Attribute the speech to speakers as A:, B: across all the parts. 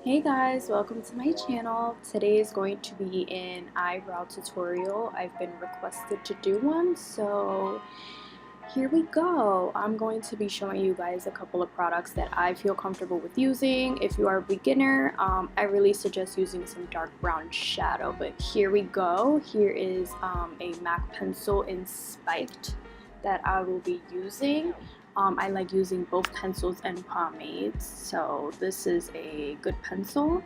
A: Hey guys, welcome to my channel. Today is going to be an eyebrow tutorial. I've been requested to do one, so here we go. I'm going to be showing you guys a couple of products that I feel comfortable with using. If you are a beginner, I really suggest using some dark brown shadow, but here we go. Here is a MAC pencil in spiked that I will be using. I like using both pencils and pomades, so this is a good pencil.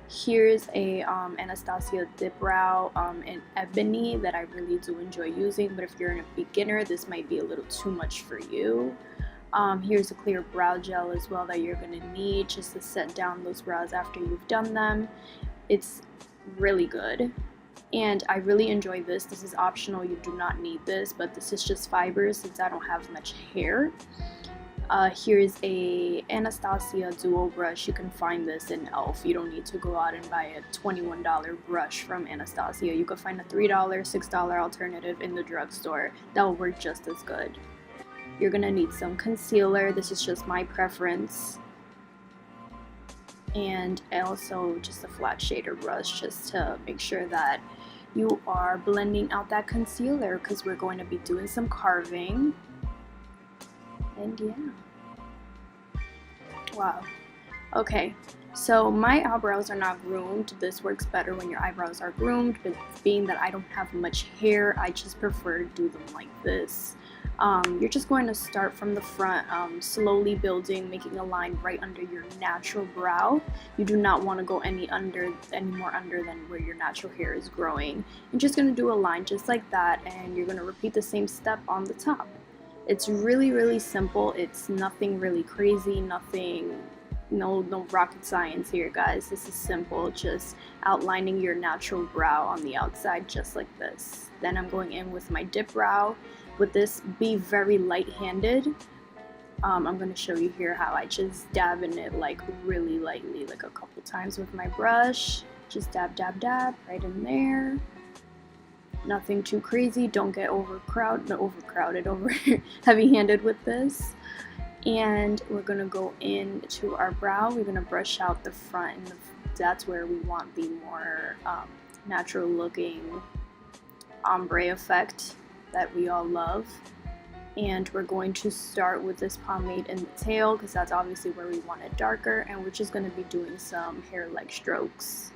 A: Here's a Anastasia dip brow in ebony that I really do enjoy using, but if you're a beginner, this might be a little too much for you. Here's a clear brow gel as well that you're going to need just to set down those brows after you've done them. It's really good. And I really enjoy this. This is optional, you do not need this, but this is just fibers since I don't have much hair. Here's a Anastasia duo brush. You can find this in e.l.f. You don't need to go out and buy a $21 brush from Anastasia. You could find a $3, $6 alternative in the drugstore that will work just as good. You're gonna need some concealer. This is just my preference. And also just a flat shader brush just to make sure that you are blending out that concealer because we're going to be doing some carving. And yeah. Wow. Okay, so my eyebrows are not groomed. This works better when your eyebrows are groomed, but being that I don't have much hair, I just prefer to do them like this. You're just going to start from the front, slowly building, making a line right under your natural brow. You do not want to go any more under than where your natural hair is growing. You're just going to do a line just like that, and you're going to repeat the same step on the top. It's really simple. It's nothing really crazy, no rocket science here, guys. This is simple, just outlining your natural brow on the outside just like this. Then I'm going in with my dip brow. With this, be very light-handed. I'm going to show you here how I just dab in it like really lightly, like a couple times with my brush. Just dab right in there. Nothing too crazy. Don't get overcrowded, over heavy-handed with this. And we're gonna go into our brow. We're gonna brush out the front, and that's where we want the more natural looking ombre effect that we all love. And we're going to start with this pomade in the tail because that's obviously where we want it darker, and we're just going to be doing some hair-like strokes.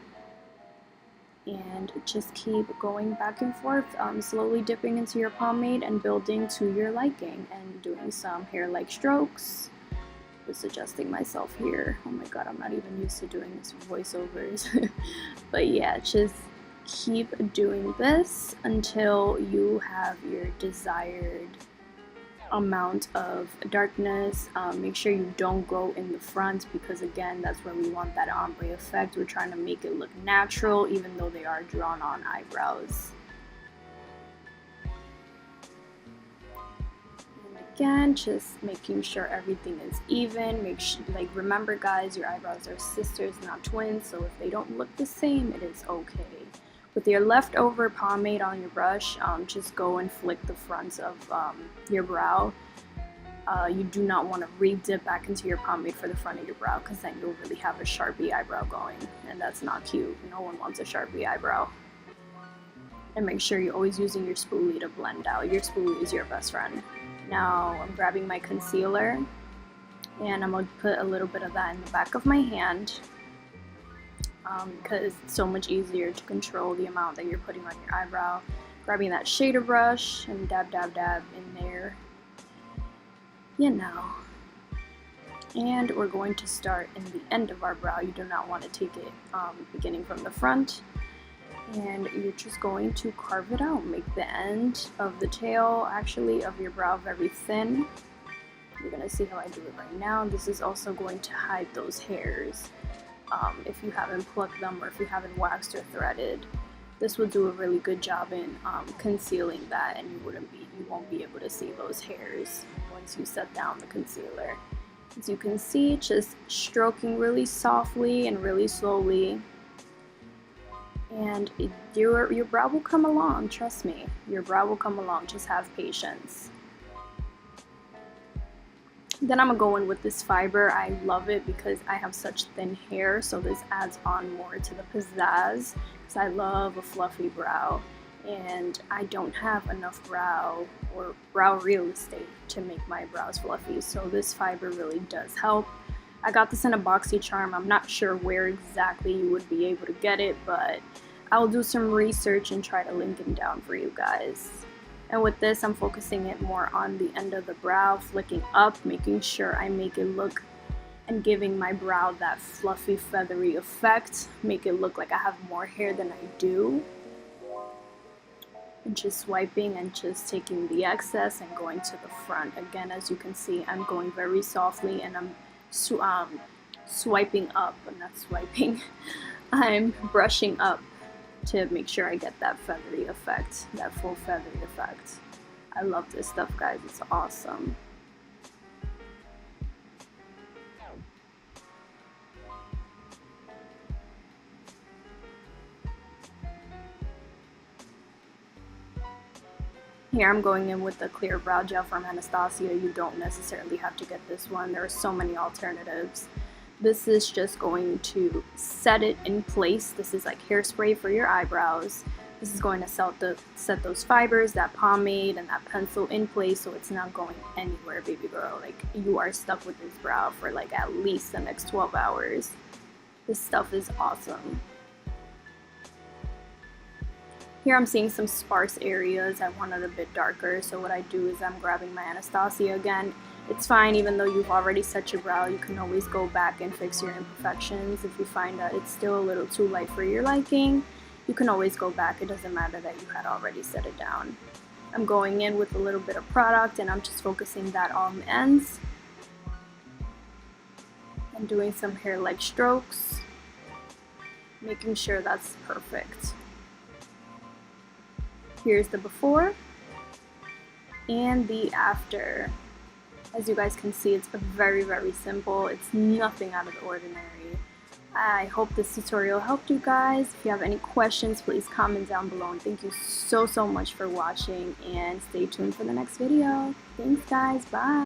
A: And just keep going back and forth, slowly dipping into your pomade and building to your liking and doing some hair-like strokes. Just adjusting myself here. Oh my god, I'm not even used to doing this voiceovers. But yeah, just keep doing this until you have your desired amount of darkness. Make sure you don't go in the front because again, that's where we want that ombre effect. We're trying to make it look natural even though they are drawn on eyebrows. And again, just making sure everything is even. Remember guys, your eyebrows are sisters, not twins, so if they don't look the same, it is okay. With your leftover pomade on your brush, just go and flick the fronts of your brow. You do not want to re-dip back into your pomade for the front of your brow because then you'll really have a Sharpie eyebrow going, and that's not cute. No one wants a Sharpie eyebrow. And make sure you're always using your spoolie to blend out. Your spoolie is your best friend. Now I'm grabbing my concealer, and I'm going to put a little bit of that in the back of my hand. Because it's so much easier to control the amount that you're putting on your eyebrow. Grabbing that shader brush and dab in there, you know. And we're going to start in the end of our brow. You do not want to take it beginning from the front. And you're just going to carve it out. Make the end of the tail, actually, of your brow very thin. You're going to see how I do it right now. This is also going to hide those hairs. If you haven't plucked them or if you haven't waxed or threaded, this will do a really good job in concealing that, and you won't be able to see those hairs once you set down the concealer. As you can see, just stroking really softly and really slowly, and your brow will come along. Trust me, your brow will come along. Just have patience. Then I'm gonna go in with this fiber. I love it because I have such thin hair, so this adds on more to the pizzazz, because I love a fluffy brow and I don't have enough brow real estate to make my brows fluffy, so this fiber really does help. I got this in a BoxyCharm. I'm not sure where exactly you would be able to get it, but I'll do some research and try to link it down for you guys. And with this, I'm focusing it more on the end of the brow, flicking up, making sure I make it look and giving my brow that fluffy, feathery effect, make it look like I have more hair than I do. And just swiping and just taking the excess and going to the front. Again, as you can see, I'm going very softly and I'm swiping up, but not swiping. I'm brushing up to make sure I get that feathery effect, that full feathery effect. I love this stuff, guys. It's awesome. Here I'm going in with the clear brow gel from Anastasia. You don't necessarily have to get this one. There are so many alternatives. This is just going to set it in place. This is like hairspray for your eyebrows. This is going to set those fibers, that pomade, and that pencil in place so it's not going anywhere, baby girl. Like, you are stuck with this brow for like at least the next 12 hours. This stuff is awesome. Here I'm seeing some sparse areas. I want it a bit darker, so what I do is I'm grabbing my Anastasia again. It's fine, even though you've already set your brow, you can always go back and fix your imperfections. If you find that it's still a little too light for your liking, you can always go back. It doesn't matter that you had already set it down. I'm going in with a little bit of product and I'm just focusing that on the ends. I'm doing some hair-like strokes, making sure that's perfect. Here's the before and the after. As you guys can see, it's very, very simple. It's nothing out of the ordinary. I hope this tutorial helped you guys. If you have any questions, please comment down below. And thank you so much for watching, and stay tuned for the next video. Thanks guys, bye.